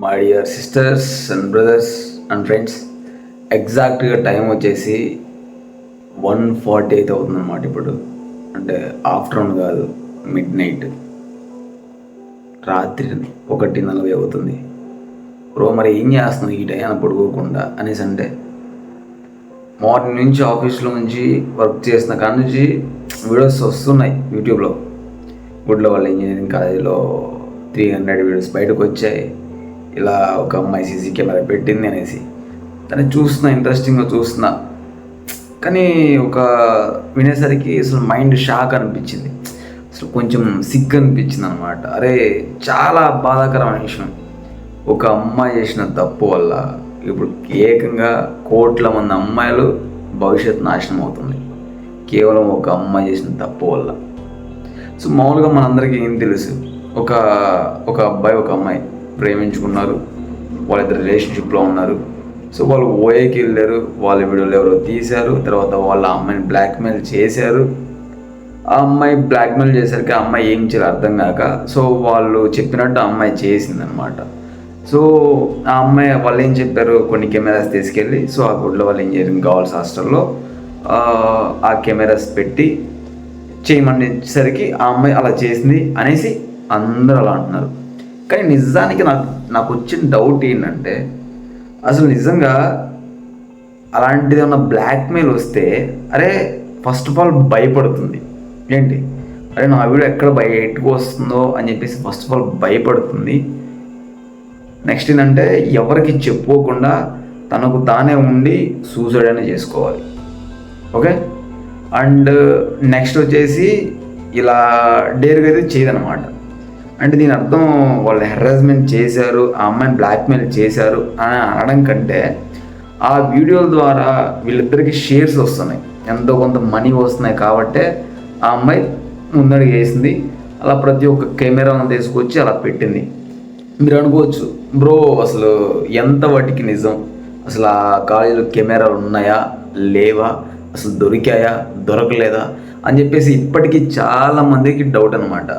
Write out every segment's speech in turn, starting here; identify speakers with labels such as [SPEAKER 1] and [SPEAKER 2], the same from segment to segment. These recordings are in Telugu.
[SPEAKER 1] My dear sisters and brothers and friends, ఎగ్జాక్ట్గా టైం వచ్చేసి 1:40 అయితే అవుతుందన్నమాట. ఇప్పుడు అంటే ఆఫ్టర్నూన్ కాదు, మిడ్ నైట్, రాత్రి 1:40 అవుతుంది. బ్రో మరి ఏం చేస్తున్నావు ఈ టైం పడుకోకుండా అనేసి అంటే, మార్నింగ్ నుంచి ఆఫీస్లో నుంచి వర్క్ చేసిన కాడ నుంచి వీడియోస్ వస్తున్నాయి యూట్యూబ్లో. గుడ్లవల్లి ఇంజనీరింగ్ కాలేజీలో 300 వీడియోస్ బయటకు వచ్చాయి. ఇలా ఒక అమ్మాయి సీసీ కెమెరా పెట్టింది అనేసి దాన్ని చూస్తున్నా, ఇంట్రెస్టింగ్గా చూస్తున్నా. కానీ ఒక వినేసరికి అసలు మైండ్ షాక్ అనిపించింది, అసలు కొంచెం సిగ్గు అనిపించింది అనమాట. అరే చాలా బాధాకరమైన విషయం. ఒక అమ్మాయి చేసిన తప్పు వల్ల ఇప్పుడు ఏకంగా కోట్ల మంది అమ్మాయిలు భవిష్యత్తు నాశనం అవుతుంది, కేవలం ఒక అమ్మాయి చేసిన తప్పు వల్ల. సో మామూలుగా మనందరికీ ఏం తెలుసు, ఒక అబ్బాయి ఒక అమ్మాయి ప్రేమించుకున్నారు, వాళ్ళిద్దరు రిలేషన్షిప్లో ఉన్నారు. సో వాళ్ళు ఓఏకి వెళ్ళారు, వాళ్ళ వీడియోలు ఎవరో తీశారు, తర్వాత వాళ్ళ అమ్మాయిని బ్లాక్మెయిల్ చేశారు. ఆ అమ్మాయి బ్లాక్మెయిల్ చేసరికి ఆ అమ్మాయి ఏం చేయాలో అర్థం కాక, సో వాళ్ళు చెప్పినట్టు ఆ అమ్మాయి చేసిందనమాట. సో ఆ అమ్మాయి వాళ్ళు ఏం చెప్పారు, కొన్ని కెమెరాస్ తీసుకెళ్ళి, సో ఆ గుడ్లవల్లి ఇంజనీరింగ్ గర్ల్స్ హాస్టల్లో ఆ కెమెరాస్ పెట్టి చేయమనేసరికి ఆ అమ్మాయి అలా చేసింది అనేసి అందరూ అలా అంటున్నారు. కానీ నిజానికి నాకు వచ్చిన డౌట్ ఏంటంటే, అసలు నిజంగా అలాంటిది ఏమన్నా బ్లాక్మెయిల్ వస్తే, అరే ఫస్ట్ ఆఫ్ ఆల్ భయపడుతుంది ఏంటి, అరే నా వీడియో ఎక్కడ బయటకు వస్తుందో అని చెప్పేసి ఫస్ట్ ఆఫ్ ఆల్ భయపడుతుంది. నెక్స్ట్ ఏంటంటే, ఎవరికి చెప్పుకోకుండా తనకు తానే ఉండి సూసైడ్ అనేది చేసుకోవాలి. ఓకే, అండ్ నెక్స్ట్ వచ్చేసి ఇలా డేర్గా అయితే చేయదనమాట. అంటే దీని అర్థం వాళ్ళు హెరాస్మెంట్ చేశారు, ఆ అమ్మాయిని బ్లాక్మెయిల్ చేశారు అని అనడం కంటే, ఆ వీడియోల ద్వారా వీళ్ళిద్దరికి షేర్స్ వస్తున్నాయి, ఎంతో కొంత మనీ వస్తున్నాయి కాబట్టే ఆ అమ్మాయి ముందడుగు వేసింది. అలా ప్రతి ఒక్క కెమెరాను తీసుకొచ్చి అలా పెట్టింది. మీరు అనుకోవచ్చు, బ్రో అసలు ఎంత వాటికి నిజం, అసలు ఆ కాలేజీలో కెమెరాలు ఉన్నాయా లేవా, అసలు దొరికాయా దొరకలేదా అని చెప్పేసి ఇప్పటికీ చాలామందికి డౌట్ అనమాట.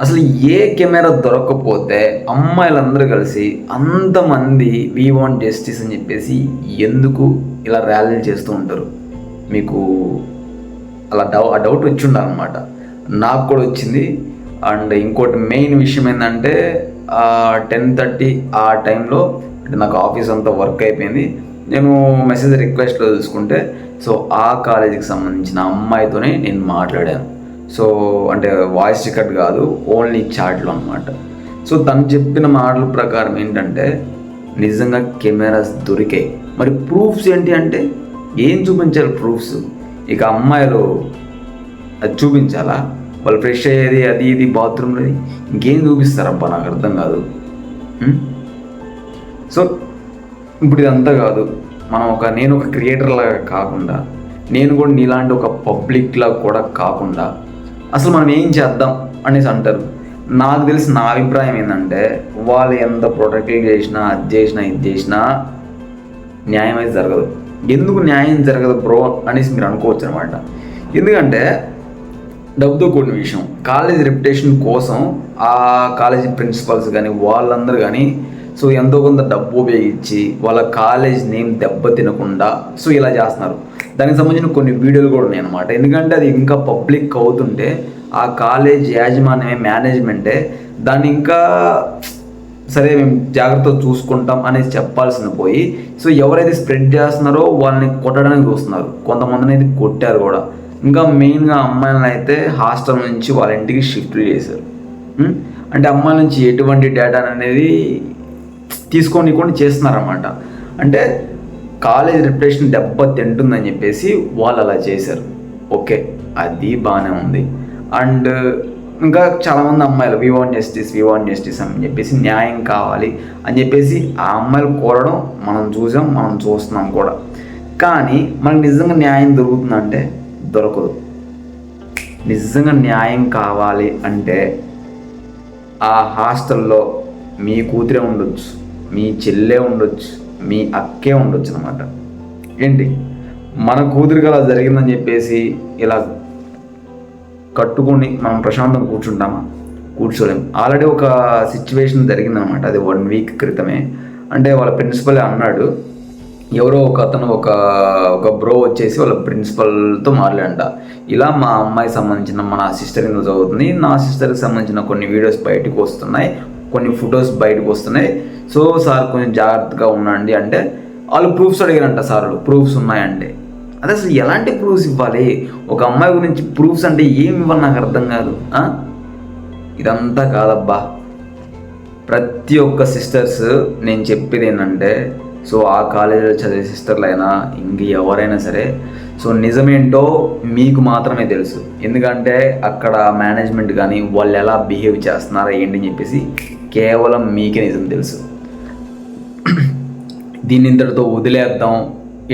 [SPEAKER 1] అసలు ఏ కెమెరా దొరకకపోతే అమ్మాయిలందరూ కలిసి అంతమంది వీ వాంట్ జస్టిస్ అని చెప్పేసి ఎందుకు ఇలా ర్యాలీలు చేస్తూ ఉంటారు? మీకు అలా ఆ డౌట్ వచ్చి ఉండాలన్నమాట. నాకు కూడా వచ్చింది. అండ్ ఇంకోటి మెయిన్ విషయం ఏంటంటే, 10:30 ఆ టైంలో అంటే నాకు ఆఫీస్ అంతా వర్క్ అయిపోయింది. నేను మెసేజ్ రిక్వెస్ట్లో చూసుకుంటే, సో ఆ కాలేజీకి సంబంధించిన అమ్మాయితోనే నేను మాట్లాడాను. సో అంటే వాయిస్ రికార్డ్ కాదు, ఓన్లీ చాట్లో అనమాట. సో తను చెప్పిన మాటల ప్రకారం ఏంటంటే, నిజంగా కెమెరాస్ దొరికాయి. మరి ప్రూఫ్స్ ఏంటి అంటే, ఏం చూపించాలి ప్రూఫ్స్? ఇక అమ్మాయిలు అది చూపించాలా? వాళ్ళు ఫ్రెష్ అయ్యేది అది ఇది బాత్రూమ్లో ఇంకేం చూపిస్తారబ్బా, నాకు అర్థం కాదు. సో ఇప్పుడు ఇదంతా కాదు, నేను ఒక క్రియేటర్ లాగా కాకుండా, నేను కూడా నీలాంటి ఒక పబ్లిక్లా కూడా కాకుండా అసలు మనం ఏం చేద్దాం అనేసి అంటారు. నాకు తెలిసి నా అభిప్రాయం ఏంటంటే, వాళ్ళు ఎంత ప్రొటెక్ట్ చేసినా అది చేసినా ఇది చేసినా న్యాయం అయితే జరగదు. ఎందుకు న్యాయం జరగదు బ్రో అనేసి మీరు అనుకోవచ్చు అనమాట. ఎందుకంటే డబ్బుతో కూడిన విషయం. కాలేజ్ రెప్యుటేషన్ కోసం ఆ కాలేజీ ప్రిన్సిపల్స్ కానీ వాళ్ళందరూ కానీ సో ఎంతో కొంత డబ్బు ఉపయోగించి వాళ్ళ కాలేజ్ నేమ్ దెబ్బతినకుండా సో ఇలా చేస్తున్నారు. దానికి సంబంధించిన కొన్ని వీడియోలు కూడా ఉన్నాయి అన్నమాట. ఎందుకంటే అది ఇంకా పబ్లిక్ అవుతుంటే ఆ కాలేజ్ యాజమాన్యమే, మేనేజ్మెంటే దాన్ని ఇంకా సరే మేము జాగ్రత్తగా చూసుకుంటాం అనేసి చెప్పాల్సిన పోయి, సో ఎవరైతే స్ప్రెడ్ చేస్తున్నారో వాళ్ళని కొట్టడానికి చూస్తున్నారు. కొంతమందిని అయితే కొట్టారు కూడా. ఇంకా మెయిన్గా అమ్మాయిలను అయితే హాస్టల్ నుంచి వాళ్ళ ఇంటికి షిఫ్ట్ చేశారు. అంటే అమ్మాయిల నుంచి ఎటువంటి డేటా అనేది తీసుకోనికుండా చేస్తున్నారన్నమాట. అంటే కాలేజ్ రెప్యుటేషన్ దెబ్బతింటుందని చెప్పేసి వాళ్ళు అలా చేశారు. ఓకే, అది బాగానే ఉంది. అండ్ ఇంకా చాలామంది అమ్మాయిలు వీ వాంట్ జస్టిస్ అని చెప్పేసి, న్యాయం కావాలి అని చెప్పేసి ఆ అమ్మాయిలు కోరడం మనం చూసాం, మనం చూస్తున్నాం కూడా. కానీ మనకు నిజంగా న్యాయం దొరుకుతుందంటే దొరకదు. నిజంగా న్యాయం కావాలి అంటే ఆ హాస్టల్లో మీ కూతురే ఉండొచ్చు, మీ చెల్లె ఉండొచ్చు, మీ అక్కే ఉండొచ్చు అనమాట. ఏంటి మన కూతురికి అలా జరిగిందని చెప్పేసి ఇలా కట్టుకొని మనం ప్రశాంతంగా కూర్చుంటామా? కూర్చోలేం. ఆల్రెడీ ఒక సిచ్యువేషన్ జరిగిందనమాట, అది 1 వీక్ క్రితమే. అంటే వాళ్ళ ప్రిన్సిపల్ అన్నాడు, ఎవరో ఒక అతను ఒక బ్రో వచ్చేసి వాళ్ళ ప్రిన్సిపల్తో మాట్లాడంట, ఇలా మా అమ్మాయికి సంబంధించిన నా సిస్టర్ ఇందులో చదువుతుంది, నా సిస్టర్కి సంబంధించిన కొన్ని వీడియోస్ బయటకు వస్తున్నాయి, కొన్ని ఫొటోస్ బయటకు వస్తున్నాయి, సో సార్ కొంచెం జాగ్రత్తగా ఉండండి అంటే వాళ్ళు ప్రూఫ్స్ అడిగారంట. సార్లు ప్రూఫ్స్ ఉన్నాయంటే అదే అసలు ఎలాంటి ప్రూఫ్స్ ఇవ్వాలి? ఒక అమ్మాయి గురించి ప్రూఫ్స్ అంటే ఏమి ఇవ్వాలి నాకు అర్థం కాదు. ఇదంతా కాదబ్బా. ప్రతి ఒక్క సిస్టర్స్ నేను చెప్పేది ఏంటంటే, సో ఆ కాలేజీలో చదివే సిస్టర్లు అయినా ఇంక ఎవరైనా సరే, సో నిజమేంటో మీకు మాత్రమే తెలుసు. ఎందుకంటే అక్కడ మేనేజ్మెంట్ కానీ వాళ్ళు ఎలా బిహేవ్ చేస్తున్నారా ఏంటి అని చెప్పేసి కేవలం మీకే నిజం తెలుసు. దీన్ని ఇంతటితో వదిలేద్దాం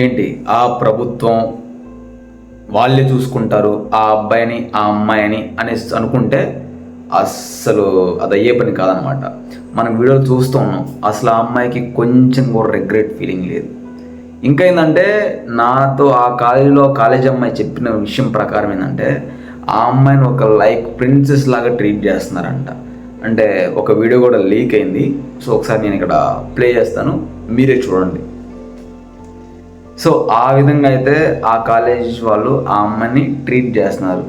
[SPEAKER 1] ఏంటి, ఆ ప్రభుత్వం వాళ్ళే చూసుకుంటారు ఆ అబ్బాయిని ఆ అమ్మాయిని అనేసి అనుకుంటే అస్సలు అది అయ్యే పని కాదనమాట. మనం వీడియోలు చూస్తూ ఉన్నాం, అసలు ఆ అమ్మాయికి కొంచెం కూడా రిగ్రెట్ ఫీలింగ్ లేదు. ఇంకా ఏంటంటే నాతో ఆ కాలేజ్ అమ్మాయి చెప్పిన విషయం ప్రకారం ఏంటంటే, ఆ అమ్మాయిని ఒక లైక్ ప్రిన్సెస్ లాగా ట్రీట్ చేస్తున్నారంట. అంటే ఒక వీడియో కూడా లీక్ అయింది, సో ఒకసారి నేను ఇక్కడ ప్లే చేస్తాను, మీరే చూడండి. సో ఆ విధంగా అయితే ఆ కాలేజ్ వాళ్ళు ఆ అమ్మాయిని ట్రీట్ చేస్తున్నారు.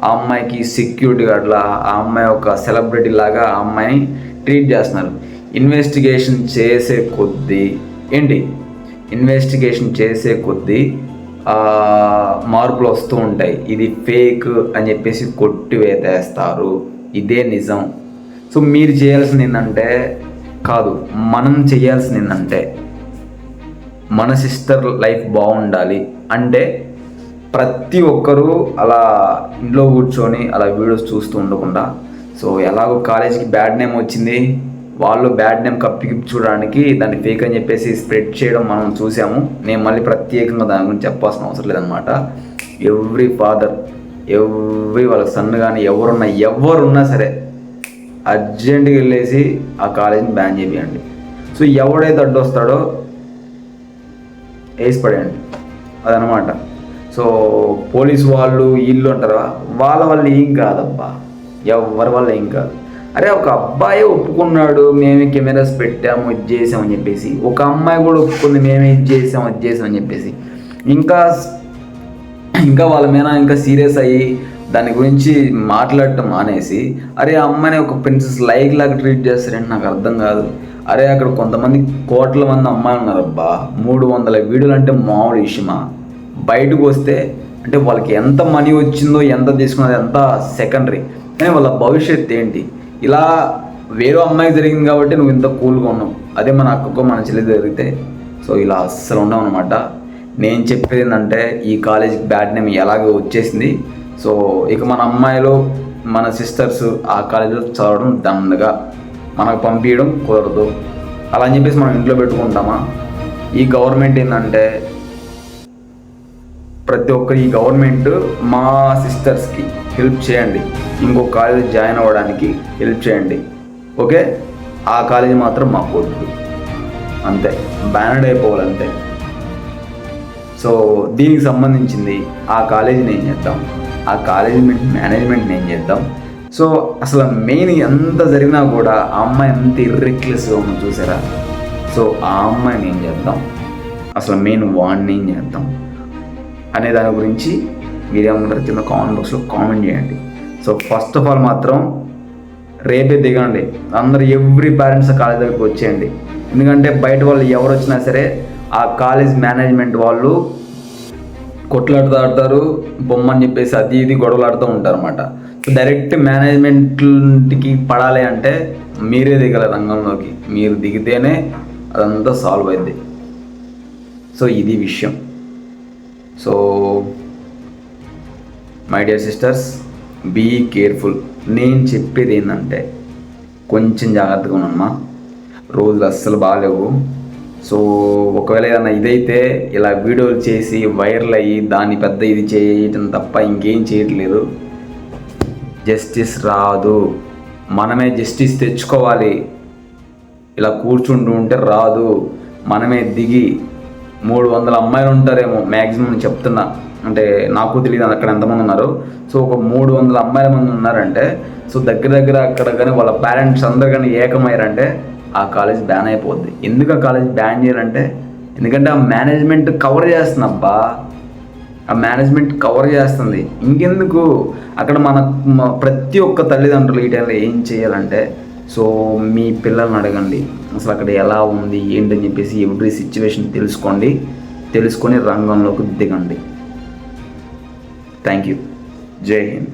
[SPEAKER 1] ఆ అమ్మాయికి సెక్యూరిటీ గార్డ్లా, ఆ అమ్మాయి ఒక సెలబ్రిటీ లాగా ఆ అమ్మాయిని ట్రీట్ చేస్తున్నారు. ఇన్వెస్టిగేషన్ చేసే కొద్దీ మార్పులు వస్తూ ఉంటాయి. ఇది ఫేక్ అని చెప్పేసి కొట్టివేతేస్తారు, ఇదే నిజం. సో మీరు చేయాల్సింది ఏంటంటే, మనం చేయాల్సింది ఏంటంటే, మన సిస్టర్ లైఫ్ బాగుండాలి అంటే ప్రతి ఒక్కరూ అలా ఇంట్లో కూర్చొని అలా వీడియోస్ చూస్తూ ఉండకుండా, సో ఎలాగో కాలేజీకి బ్యాడ్ నేమ్ వచ్చింది, వాళ్ళు బ్యాడ్ నేమ్ కప్పిపుచ్చడానికి దాన్ని ఫేక్ అని చెప్పేసి స్ప్రెడ్ చేయడం మనం చూసాము. నేను మళ్ళీ ప్రత్యేకంగా దాని గురించి చెప్పాల్సిన అవసరం లేదనమాట. ఎవ్రీ ఫాదర్, వాళ్ళ సన్ కానీ ఎవరున్నా సరే అర్జెంటుగా వెళ్ళేసి ఆ కాలేజీని బ్యాన్ చేయండి. సో ఎవడైతే అడ్డొస్తాడో వేసి పడేయండి, అదనమాట. సో పోలీసు వాళ్ళు వీళ్ళు అంటారా, వాళ్ళ వల్ల ఏం కాదబ్బా, ఎవరి వల్ల ఏం కాదు. అరే ఒక అబ్బాయి ఒప్పుకున్నాడు, మేమే కెమెరాస్ పెట్టాము ఇది చేసామని చెప్పేసి, ఒక అమ్మాయి కూడా ఒప్పుకుంది మేమే ఇది చేసాం అని చెప్పేసి, ఇంకా వాళ్ళ మీద ఇంకా సీరియస్ అయ్యి దాని గురించి మాట్లాడటం మానేసి, అరే ఆ అమ్మాయిని ఒక ప్రిన్సెస్ లైక్ లాగా ట్రీట్ చేస్తారంటే నాకు అర్థం కాదు. అరే అక్కడ కొంతమంది కోట్ల మంది అమ్మాయిలు ఉన్నారబ్బా, 300 వీడియోలు అంటే మామూలు విషయమా? బయటకు వస్తే అంటే వాళ్ళకి ఎంత మనీ వచ్చిందో ఎంత తీసుకున్నది ఎంత సెకండరీ, కానీ వాళ్ళ భవిష్యత్తు ఏంటి? ఇలా వేరే అమ్మాయికి జరిగింది కాబట్టి నువ్వు ఇంత కూల్గా ఉన్నావు, అదే మన అక్కకో మన చెల్లి జరిగితే సో ఇలా అస్సలు ఉండవు అనమాట. నేను చెప్పేది ఏంటంటే, ఈ కాలేజీకి బ్యాడ్ నేమ్ ఎలాగో వచ్చేసింది, సో ఇక మన అమ్మాయిలు మన సిస్టర్స్ ఆ కాలేజీలో చదవడం దండగా, మనకు పంపించడం కుదరదు. అలా అని చెప్పేసి మనం ఇంట్లో పెట్టుకుంటామా? ఈ గవర్నమెంట్ ఏంటంటే, ప్రతి ఒక్క ఈ గవర్నమెంట్ మా సిస్టర్స్కి హెల్ప్ చేయండి, ఇంకో కాలేజ్ జాయిన్ అవ్వడానికి హెల్ప్ చేయండి, ఓకే? ఆ కాలేజీ మాత్రం మాకు వద్దు, అంతే, బ్యానడ్ అయిపోవాలంతే. సో దీనికి సంబంధించింది ఆ కాలేజీని ఏం చేద్దాం, ఆ కాలేజీ మేనేజ్మెంట్ని ఏం చేద్దాం. సో అసలు మెయిన్ ఎంత జరిగినా కూడా ఆ అమ్మాయి ఎంత ఇర్రెక్లెస్గా ఉందో చూసారా? సో ఆ అమ్మాయిని ఏం చేద్దాం, అసలు మెయిన్ వాడిని ఏం చేద్దాం అనే దాని గురించి మీరేమంటారు కింద కామెంట్ బాక్స్లో కామెంట్ చేయండి. సో ఫస్ట్ ఆఫ్ ఆల్ మాత్రం రేపే దిగండి అందరు, ఎవ్రీ పేరెంట్స్ ఆ కాలేజ్ దగ్గరికి వచ్చేయండి. ఎందుకంటే బయట వాళ్ళు ఎవరు వచ్చినా సరే ఆ కాలేజ్ మేనేజ్మెంట్ వాళ్ళు కొట్లాడుతారు, బొమ్మని చెప్పేసి అది ఇది గొడవలు ఆడుతూ ఉంటారు అనమాట. సో డైరెక్ట్ మేనేజ్మెంట్కి పడాలి అంటే మీరే దిగాలి రంగంలోకి, మీరు దిగితేనే అదంతా సాల్వ్ అయింది. సో ఇది విషయం. So my dear sisters, be careful. నేను చెప్పేది ఏంటంటే కొంచెం జాగ్రత్తగా ఉన్నామ్మా, రోజులు అస్సలు బాగాలేవు. సో ఒకవేళ ఏదైనా ఇదైతే ఇలా వీడియోలు చేసి వైరల్ అయ్యి దాన్ని పెద్ద ఇది చేయటం తప్ప ఇంకేం చేయట్లేదు. జస్టిస్ రాదు, మనమే జస్టిస్ తెచ్చుకోవాలి. ఇలా కూర్చుంటూ ఉంటే రాదు, మనమే దిగి 300 అమ్మాయిలు ఉంటారేమో మ్యాక్సిమం చెప్తున్నా, అంటే నాకు తెలియదు అక్కడ ఎంతమంది ఉన్నారు. సో ఒక 300 అమ్మాయిల మంది ఉన్నారంటే సో దగ్గర దగ్గర అక్కడ కానీ వాళ్ళ పేరెంట్స్ అందరు కానీ ఏకమయ్యారంటే ఆ కాలేజ్ బ్యాన్ అయిపోద్ది. ఎందుకు ఆ కాలేజ్ బ్యాన్ చేయాలంటే ఎందుకంటే ఆ మేనేజ్మెంట్ కవర్ చేస్తుంది అబ్బా, ఆ మేనేజ్మెంట్ కవర్ చేస్తుంది. ఇంకెందుకు అక్కడ ప్రతి ఒక్క తల్లిదండ్రులు ఈ టైంలో ఏం చేయాలంటే, సో మీ పిల్లల్ని అడగండి అసలు అక్కడ ఎలా ఉంది ఏంటని చెప్పేసి ఎవ్రీ సిచ్యువేషన్ తెలుసుకొని రంగంలోకి దిగండి. Thank you. జై హింద్.